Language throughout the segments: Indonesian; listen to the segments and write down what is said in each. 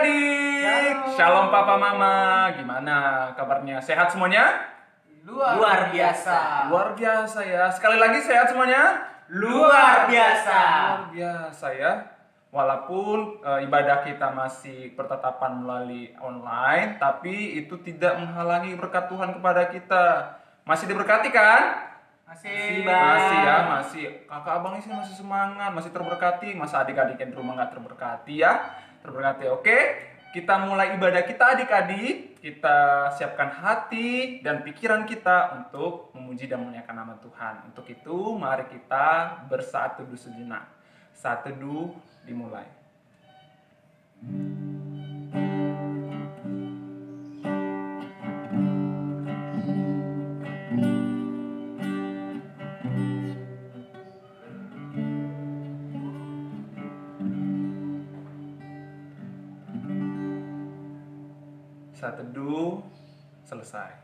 adik-adik. Shalom Papa Mama. Gimana kabarnya? Sehat semuanya? Luar biasa. Luar biasa ya. Sekali lagi sehat semuanya? Luar biasa. Luar biasa ya. Walaupun ibadah kita masih bertatapan melalui online, tapi itu tidak menghalangi berkat Tuhan kepada kita. Masih diberkati kan? Masih, Masih ya, masih. Kakak abang ini masih semangat, masih terberkati. Masa adik-adik yang di rumah nggak terberkati ya? Terberkati, oke? Kita mulai ibadah kita adik-adik. Kita siapkan hati dan pikiran kita untuk memuji dan memuliakan nama Tuhan. Untuk itu, mari kita bersaat teduh sejenak. Saat teduh dimulai. Saat teduh selesai.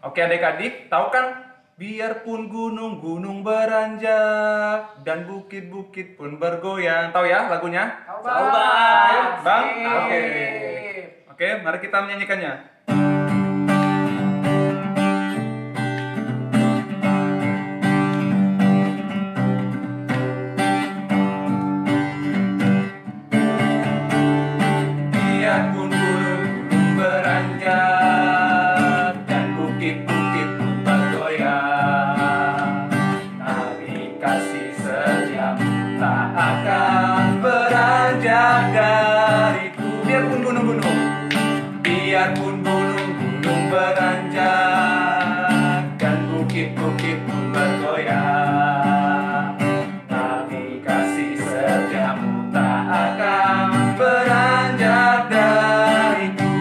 Oke adik-adik, tahu kan? Biarpun gunung-gunung beranjak dan bukit-bukit pun bergoyang. Tahu ya lagunya? Tahu, Bang. Bang? Sip. Oke. Oke, mari kita menyanyikannya. Biarpun gunung-gunung beranjak dan bukit-bukit pun bergoyang, tapi kasih setiamu tak akan beranjak dariku. Biarpun gunung-gunung beranjak dan bukit-bukit pun bergoyang, tapi kasih setiamu tak akan beranjak dariku.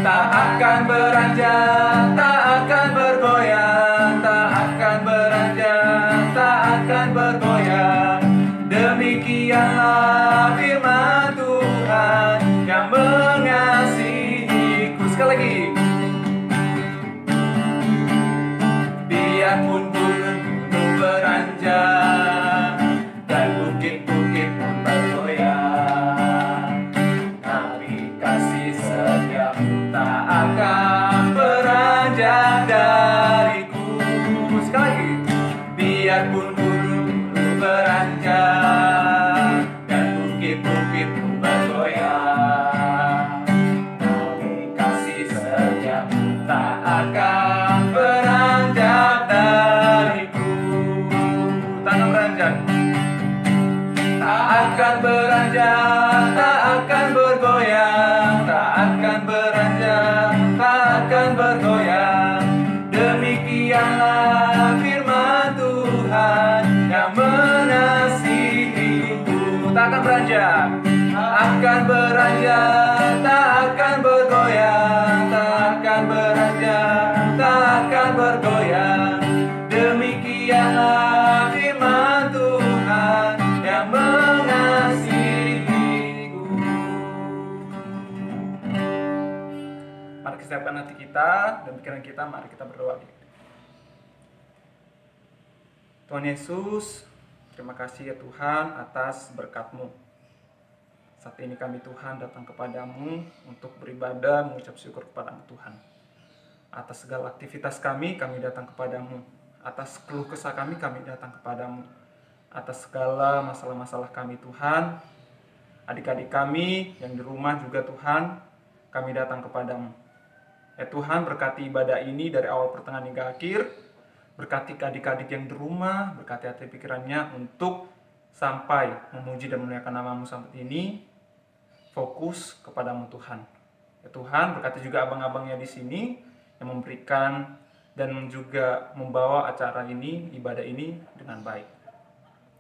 Tak akan beranjak, tak akan bergoyang, tak akan beranjak, tak akan bergoyang. Demikianlah firman Tuhan yang mengasihiku. Sekali lagi. Biarpun gunung-gunung beranjak dan bukit-bukit pun bergoyang, tapi kasih setiamu tak akan beranjak dariku. Sekali lagi. Biarpun gunung-gunung beranjak dan bukit-bukit pun bergoyang, tapi kasih setiamu tak akan beranjak dariku. Tanam beranjak. Tak akan beranjak, tak akan bergoyang, tak akan beranjak, tak akan bergoyang. Demikianlah firman Tuhan yang mengasihiku. Tak akan beranjak, akan beranjak, tak akan bergoyang, tak akan beranjak, tak akan bergoyang. Demikianlah firman Tuhan yang mengasihiku. Mari kita siapkan hati kita dan pikiran kita, mari kita berdoa. Tuhan Yesus, terima kasih ya Tuhan atas berkat-Mu. Saat ini kami Tuhan datang kepadamu untuk beribadah, mengucap syukur kepadamu Tuhan. Atas segala aktivitas kami datang kepadamu. Atas keluh kesah kami datang kepadamu. Atas segala masalah-masalah kami Tuhan, adik-adik kami yang di rumah juga Tuhan, kami datang kepadamu. Ya Tuhan, berkati ibadah ini dari awal pertengahan hingga akhir. Berkati adik-adik yang di rumah, berkati hati pikirannya untuk sampai memuji dan memuliakan nama-Mu sampai ini. Fokus kepadamu Tuhan. Ya Tuhan, berkati juga abang-abangnya di sini yang memberikan dan juga membawa acara ini, ibadah ini dengan baik.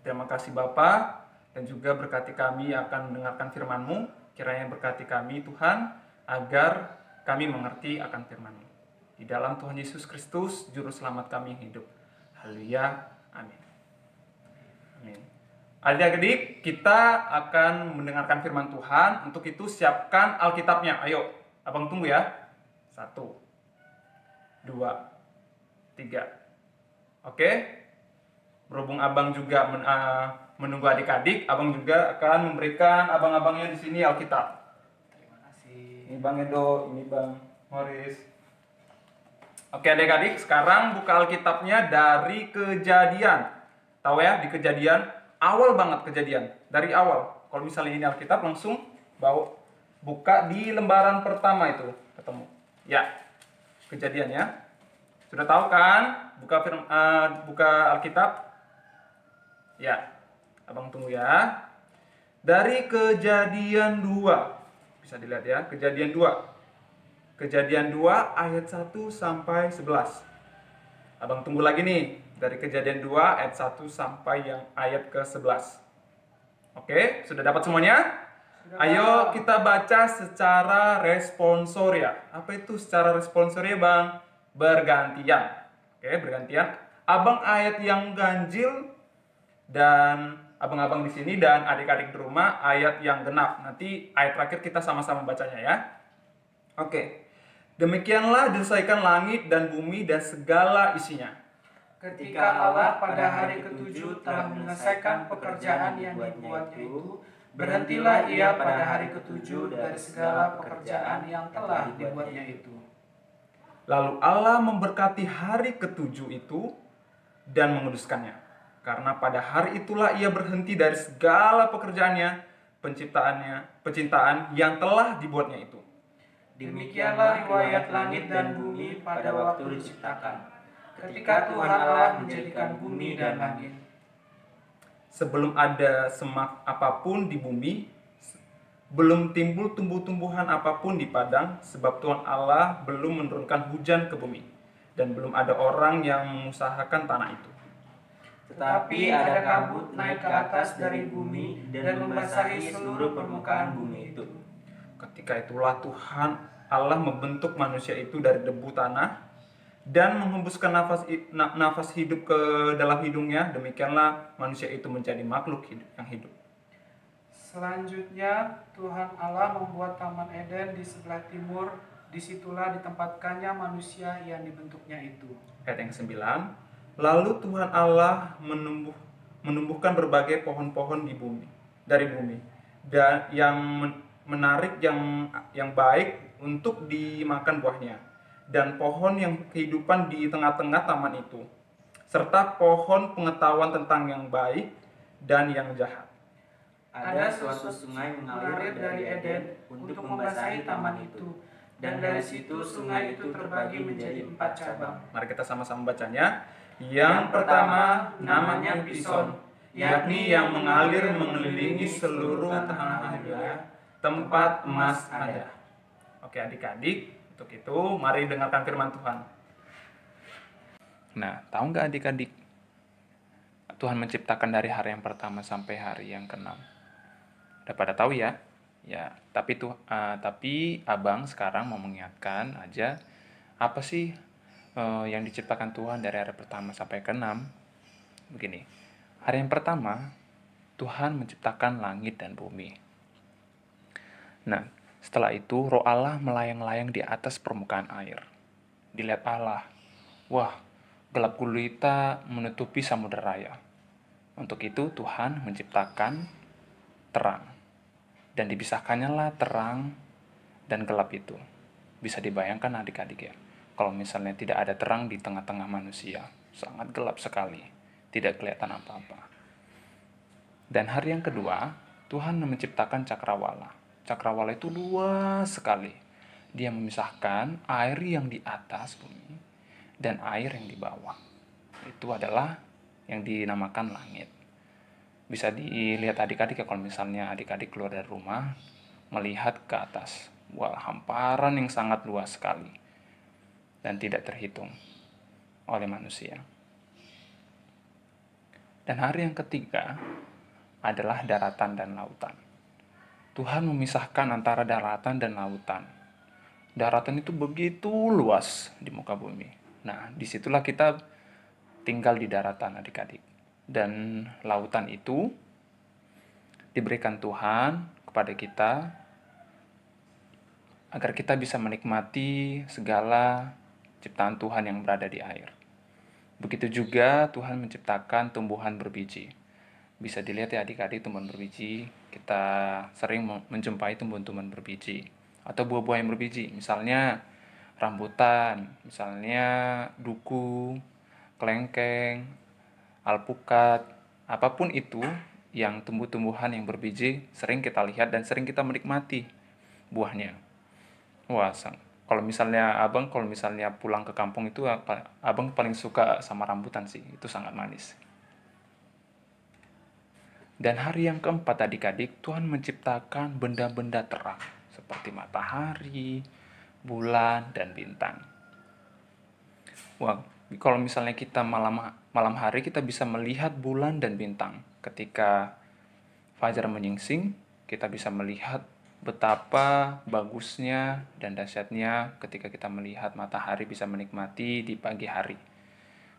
Terima kasih Bapa, dan juga berkati kami akan mendengarkan firman-Mu. Kiranya berkati kami Tuhan, agar kami mengerti akan firman-Mu. Di dalam Tuhan Yesus Kristus, Juru Selamat kami yang hidup. Haleluya. Amin. Amin. Adik-adik, kita akan mendengarkan firman Tuhan. Untuk itu siapkan Alkitabnya. Ayo, abang tunggu ya. 1, 2, 3. Oke. Berhubung abang juga menunggu adik-adik, abang juga akan memberikan abang-abangnya di sini Alkitab. Terima kasih. Ini Bang Edo, ini Bang Morris. Oke adik-adik, sekarang buka Alkitabnya dari Kejadian. Tahu ya, di Kejadian, awal banget Kejadian, dari awal. Kalau misalnya ini Alkitab, langsung bawa buka di lembaran pertama itu ketemu. Ya, Kejadian ya. Sudah tahu kan? Buka Alkitab. Ya, abang tunggu ya. Dari Kejadian 2. Bisa dilihat ya, Kejadian 2. Kejadian 2 ayat 1 sampai 11. Abang tunggu lagi nih, dari Kejadian 2 ayat 1 sampai yang ayat ke-11. Oke, sudah dapat semuanya? Ayo kita baca secara responsoria. Apa itu secara responsoria, Bang? Bergantian. Oke, bergantian. Abang ayat yang ganjil dan abang-abang di sini dan adik-adik di rumah ayat yang genap. Nanti ayat terakhir kita sama-sama bacanya ya. Oke. Demikianlah diselesaikan langit dan bumi dan segala isinya. Ketika Allah pada hari ketujuh telah menyelesaikan pekerjaan yang dibuatnya itu, berhentilah ia pada hari ketujuh dari segala pekerjaan yang telah dibuatnya itu. Lalu Allah memberkati hari ketujuh itu dan menguduskannya. Karena pada hari itulah ia berhenti dari segala pekerjaannya, penciptaan yang telah dibuatnya itu. Demikianlah riwayat langit dan bumi pada waktu diciptakan, ketika Tuhan Allah menjadikan bumi dan langit. Sebelum ada semak apapun di bumi, belum timbul tumbuh-tumbuhan apapun di padang, sebab Tuhan Allah belum menurunkan hujan ke bumi, dan belum ada orang yang mengusahakan tanah itu. Tetapi ada kabut naik ke atas dari bumi dan membasahi seluruh permukaan bumi itu. Ketika itulah Tuhan Allah membentuk manusia itu dari debu tanah dan menghembuskan nafas hidup ke dalam hidungnya. Demikianlah manusia itu menjadi makhluk yang hidup. Selanjutnya Tuhan Allah membuat Taman Eden di sebelah timur. Disitulah ditempatkannya manusia yang dibentuknya itu. Ayat yang 9. Lalu Tuhan Allah menumbuhkan berbagai pohon-pohon dari bumi dan yang menarik yang baik untuk dimakan buahnya, dan pohon yang kehidupan di tengah-tengah taman itu, serta pohon pengetahuan tentang yang baik dan yang jahat. Ada suatu sungai mengalir dari Eden untuk membasahi taman itu, dan dari situ sungai itu terbagi menjadi 4 cabang. Mari kita sama-sama bacanya. Yang pertama namanya Pison, yakni yang mengalir mengelilingi seluruh tanah Hilia, tempat emas ada. Oke adik-adik, untuk itu mari dengarkan firman Tuhan. Nah, tahu nggak adik-adik? Tuhan menciptakan dari hari yang pertama sampai hari yang ke-6. Udah pada tahu ya? Ya, tapi abang sekarang mau mengingatkan aja apa sih yang diciptakan Tuhan dari hari pertama sampai ke-6. Begini, hari yang pertama Tuhan menciptakan langit dan bumi. Nah, setelah itu roh Allah melayang-layang di atas permukaan air. Dilihat Allah, wah, gelap gulita menutupi samudera raya. Untuk itu Tuhan menciptakan terang. Dan dipisahkannya lah terang dan gelap itu. Bisa dibayangkan adik-adik ya, kalau misalnya tidak ada terang di tengah-tengah manusia, sangat gelap sekali, tidak kelihatan apa-apa. Dan hari yang kedua, Tuhan menciptakan cakrawala. Cakrawala itu luas sekali. Dia memisahkan air yang di atas bumi dan air yang di bawah. Itu adalah yang dinamakan langit. Bisa dilihat adik-adik ya, kalau misalnya adik-adik keluar dari rumah, melihat ke atas. Wah, hamparan yang sangat luas sekali dan tidak terhitung oleh manusia. Dan hari yang ketiga adalah daratan dan lautan. Tuhan memisahkan antara daratan dan lautan. Daratan itu begitu luas di muka bumi. Nah, disitulah kita tinggal di daratan adik-adik. Dan lautan itu diberikan Tuhan kepada kita agar kita bisa menikmati segala ciptaan Tuhan yang berada di air. Begitu juga Tuhan menciptakan tumbuhan berbiji. Bisa dilihat ya adik-adik, tumbuhan berbiji, kita sering menjumpai tumbuhan-tumbuhan berbiji atau buah-buah yang berbiji, misalnya rambutan, misalnya duku, kelengkeng, alpukat, apapun itu yang tumbuh-tumbuhan yang berbiji sering kita lihat dan sering kita menikmati buahnya. Wah, kalau misalnya pulang ke kampung itu abang paling suka sama rambutan sih, itu sangat manis. Dan hari yang keempat adik-adik, Tuhan menciptakan benda-benda terang seperti matahari, bulan, dan bintang. Wah, kalau misalnya kita malam hari kita bisa melihat bulan dan bintang. Ketika fajar menyingsing, kita bisa melihat betapa bagusnya dan dahsyatnya ketika kita melihat matahari bisa menikmati di pagi hari.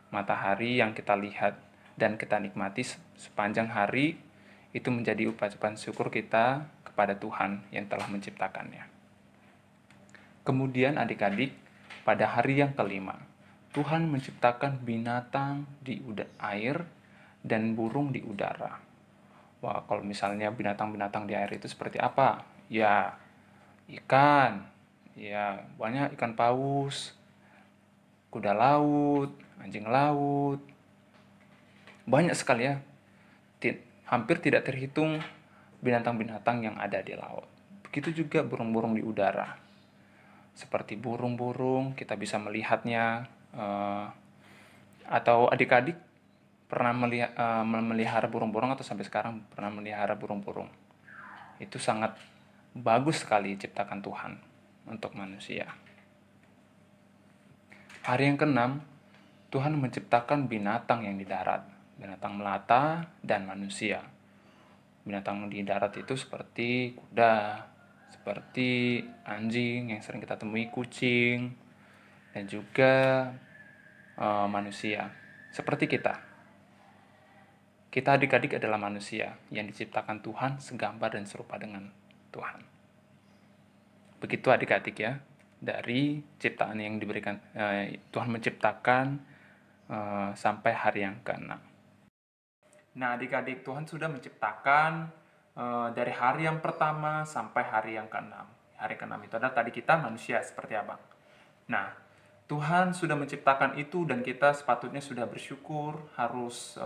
Matahari yang kita lihat dan kita nikmati sepanjang hari itu menjadi ucapan syukur kita kepada Tuhan yang telah menciptakannya. Kemudian adik-adik, pada hari yang kelima, Tuhan menciptakan binatang di air dan burung di udara. Wah, kalau misalnya binatang-binatang di air itu seperti apa? Ya, ikan. Ya, banyak ikan paus, kuda laut, anjing laut. Banyak sekali ya. Hampir tidak terhitung binatang-binatang yang ada di laut. Begitu juga burung-burung di udara. Seperti burung-burung, kita bisa melihatnya. Atau adik-adik pernah melihara burung-burung atau sampai sekarang pernah melihara burung-burung. Itu sangat bagus sekali ciptakan Tuhan untuk manusia. Hari yang keenam, Tuhan menciptakan binatang yang di darat, binatang melata dan manusia. Binatang di darat itu seperti kuda, seperti anjing yang sering kita temui, kucing, dan juga manusia. Seperti kita. Kita adik-adik adalah manusia yang diciptakan Tuhan segambar dan serupa dengan Tuhan. Begitu adik-adik ya, dari ciptaan yang diberikan Tuhan menciptakan sampai hari yang ke-6. Nah adik-adik, Tuhan sudah menciptakan dari hari yang pertama sampai hari yang ke-6. Hari ke-6 itu adalah tadi kita manusia seperti abang. Nah, Tuhan sudah menciptakan itu dan kita sepatutnya sudah bersyukur, harus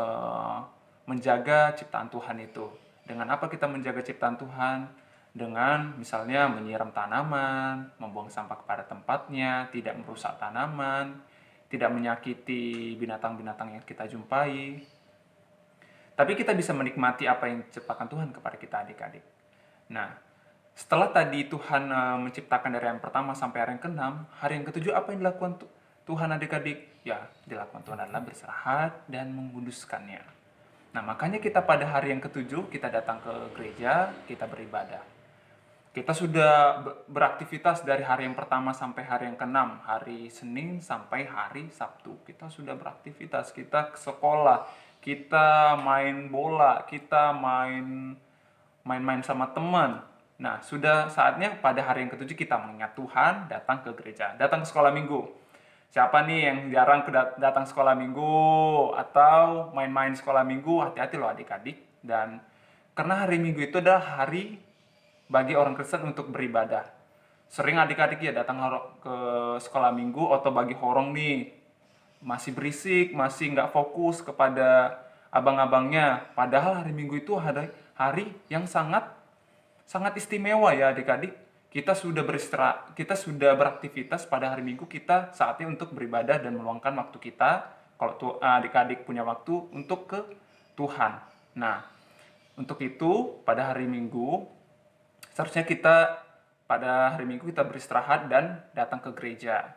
menjaga ciptaan Tuhan itu. Dengan apa kita menjaga ciptaan Tuhan? Dengan misalnya menyiram tanaman, membuang sampah kepada tempatnya, tidak merusak tanaman, tidak menyakiti binatang-binatang yang kita jumpai. Tapi kita bisa menikmati apa yang diciptakan Tuhan kepada kita adik-adik. Nah, setelah tadi Tuhan menciptakan dari yang pertama sampai hari yang ke-6, hari yang ke-7 apa yang dilakukan Tuhan adik-adik? Ya, dilakukan Tuhan adalah beristirahat dan menguduskannya. Nah, makanya kita pada hari yang ke-7 kita datang ke gereja, kita beribadah. Kita sudah beraktivitas dari hari yang pertama sampai hari yang ke-6, hari Senin sampai hari Sabtu. Kita sudah beraktivitas, kita ke sekolah, kita main bola, kita main-main sama teman. Nah, sudah saatnya pada hari yang ke-7 kita mengingat Tuhan, datang ke gereja, datang ke sekolah minggu. Siapa nih yang jarang datang sekolah minggu atau main-main sekolah minggu? Hati-hati loh adik-adik. Dan karena hari Minggu itu adalah hari bagi orang Kristen untuk beribadah. Sering adik-adik ya datang ke sekolah minggu atau bagi horong nih, masih berisik, masih nggak fokus kepada abang-abangnya. Padahal hari Minggu itu hari yang sangat istimewa ya adik-adik. Kita sudah beristirahat, kita sudah beraktivitas pada hari Minggu, kita saatnya untuk beribadah dan meluangkan waktu kita, kalau adik-adik punya waktu, untuk ke Tuhan. Nah, untuk itu pada hari Minggu, seharusnya pada hari Minggu kita beristirahat dan datang ke gereja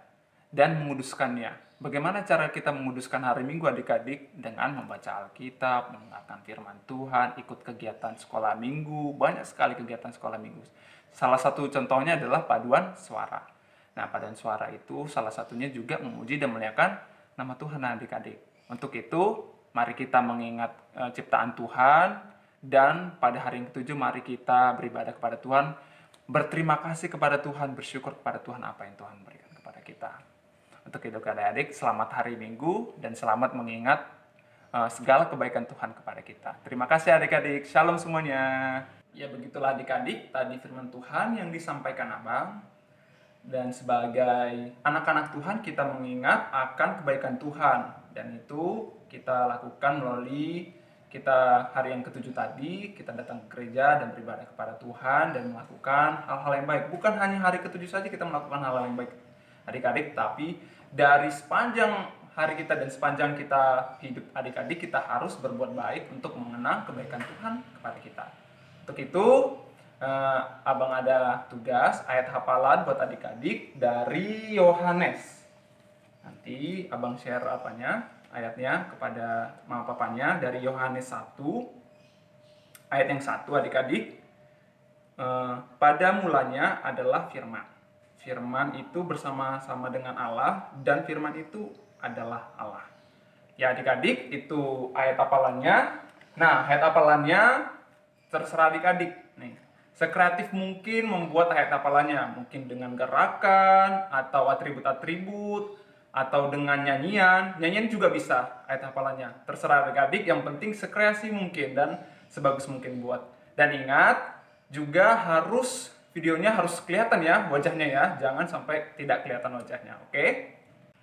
dan menguduskannya. Bagaimana cara kita menguduskan hari Minggu adik-adik? Dengan membaca Alkitab, mendengarkan firman Tuhan, ikut kegiatan sekolah minggu, banyak sekali kegiatan sekolah minggu. Salah satu contohnya adalah paduan suara. Nah, paduan suara itu salah satunya juga memuji dan memuliakan nama Tuhan adik-adik. Untuk itu, mari kita mengingat ciptaan Tuhan, dan pada hari yang ke-7 mari kita beribadah kepada Tuhan, berterima kasih kepada Tuhan, bersyukur kepada Tuhan apa yang Tuhan berikan kepada kita. Untuk itu adik-adik, selamat hari Minggu dan selamat mengingat segala kebaikan Tuhan kepada kita. Terima kasih adik-adik. Shalom semuanya. Ya begitulah adik-adik, tadi firman Tuhan yang disampaikan Abang. Dan sebagai anak-anak Tuhan kita mengingat akan kebaikan Tuhan. Dan itu kita lakukan melalui kita hari yang ke-7 tadi, kita datang ke gereja dan beribadah kepada Tuhan dan melakukan hal-hal yang baik. Bukan hanya hari ke-7 saja kita melakukan hal-hal yang baik adik-adik, tapi dari sepanjang hari kita dan sepanjang kita hidup adik-adik, kita harus berbuat baik untuk mengenang kebaikan Tuhan kepada kita. Untuk itu, Abang ada tugas ayat hafalan buat adik-adik dari Yohanes. Nanti Abang share ayatnya kepada mama papanya dari Yohanes 1 ayat yang 1 adik-adik. Pada mulanya adalah firman. Firman itu bersama-sama dengan Allah dan firman itu adalah Allah. Ya adik-adik, itu ayat hafalannya. Nah, ayat hafalannya terserah adik-adik nih. Sekreatif mungkin membuat ayat hafalannya, mungkin dengan gerakan atau atribut-atribut atau dengan nyanyian juga bisa ayat hafalannya. Terserah adik-adik, yang penting sekreasi mungkin dan sebagus mungkin buat. Dan ingat, juga videonya harus kelihatan ya wajahnya ya, jangan sampai tidak kelihatan wajahnya, oke?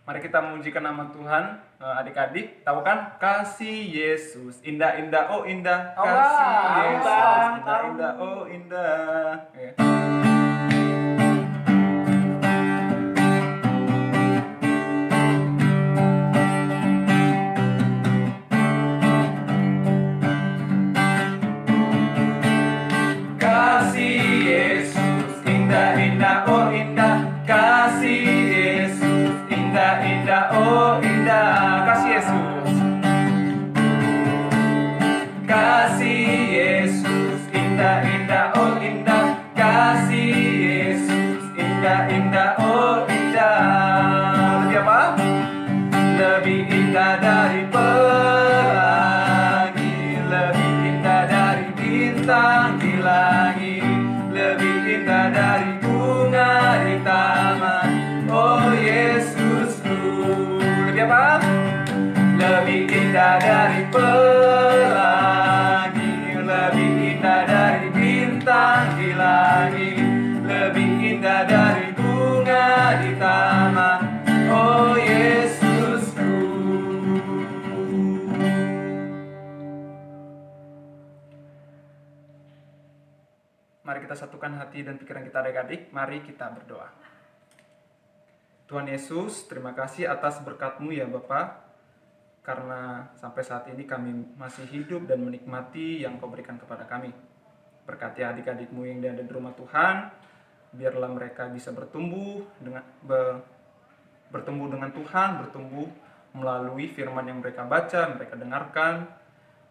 Mari kita memujikan nama Tuhan, adik-adik. Tahu kan? Kasih Yesus, indah-indah, oh indah. Kasih Yesus, indah-indah, oh indah. Oke. Dari pelangi, lebih indah dari bintang di langit, lebih indah dari bunga di taman. Oh Yesusku. Mari kita satukan hati dan pikiran kita adik-adik. Mari kita berdoa. Tuhan Yesus, terima kasih atas berkat-Mu ya Bapa. Karena sampai saat ini kami masih hidup dan menikmati yang Kau berikan kepada kami. Berkati adik-adikmu yang ada di rumah Tuhan, biarlah mereka bisa bertumbuh dengan Tuhan, bertumbuh melalui firman yang mereka baca, mereka dengarkan,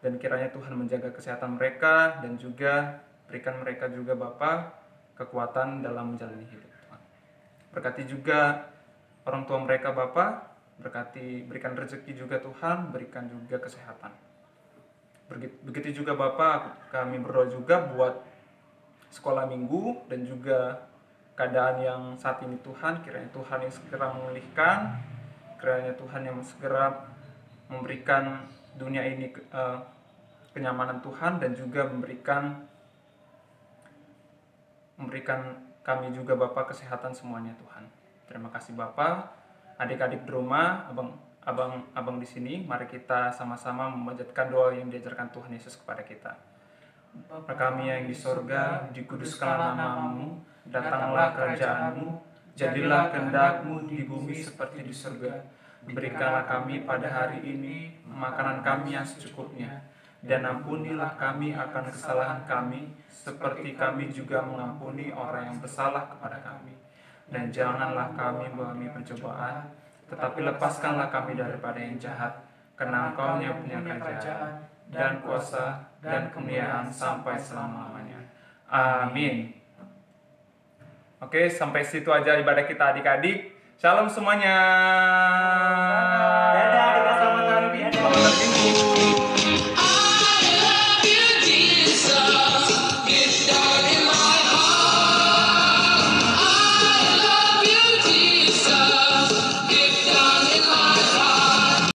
dan kiranya Tuhan menjaga kesehatan mereka, dan juga berikan mereka juga Bapa kekuatan dalam menjalani hidup Tuhan. Berkati juga orang tua mereka Bapa, berikan rezeki juga Tuhan, berikan juga kesehatan. Begitu juga Bapak, kami berdoa juga buat sekolah minggu dan juga keadaan yang saat ini Tuhan, kiranya Tuhan yang segera memulihkan, kiranya Tuhan yang segera memberikan dunia ini kenyamanan Tuhan, dan juga memberikan kami juga Bapak kesehatan semuanya Tuhan. Terima kasih Bapak. Adik-adik di rumah, abang di sini, mari kita sama-sama memanjatkan doa yang diajarkan Tuhan Yesus kepada kita. Bapa kami yang di sorga, dikuduskanlah nama-Mu, datanglah kerajaan-Mu, jadilah kehendak-Mu di bumi seperti di surga. Berikanlah kami pada hari ini makanan kami yang secukupnya, dan ampunilah kami akan kesalahan kami, seperti kami juga mengampuni orang yang bersalah kepada kami. Dan janganlah kami mengalami pencobaan, tetapi lepaskanlah kami daripada yang jahat, karena Engkau yang punya kerajaan, dan kuasa, dan kemuliaan sampai selama-lamanya. Amin. Oke, sampai situ aja ibadah kita adik-adik. Shalom semuanya. Dadah.